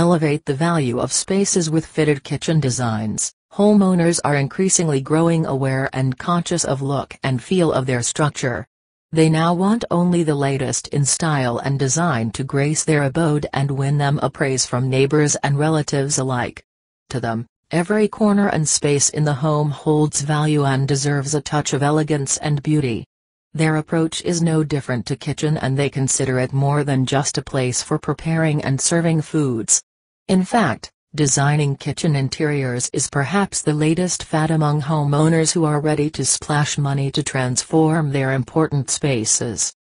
Elevate the value of spaces with fitted kitchen designs. Homeowners are increasingly growing aware and conscious of look and feel of their structure. They now want only the latest in style and design to grace their abode and win them praise from neighbors and relatives alike. To them, every corner and space in the home holds value and deserves a touch of elegance and beauty. Their approach is no different to kitchen, and they consider it more than just a place for preparing and serving foods. In fact, designing kitchen interiors is perhaps the latest fad among homeowners who are ready to splash money to transform their important spaces.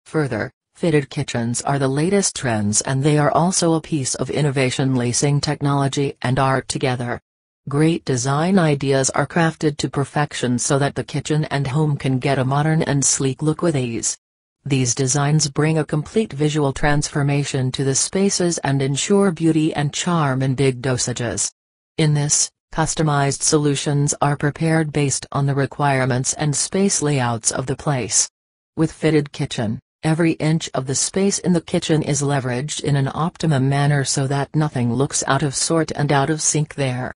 Further, fitted kitchens are the latest trends, and they are also a piece of innovation lacing technology and art together. Great design ideas are crafted to perfection so that the kitchen and home can get a modern and sleek look with ease. These designs bring a complete visual transformation to the spaces and ensure beauty and charm in big dosages. In this, customized solutions are prepared based on the requirements and space layouts of the place. With fitted kitchen, every inch of the space in the kitchen is leveraged in an optimum manner so that nothing looks out of sort and out of sync there.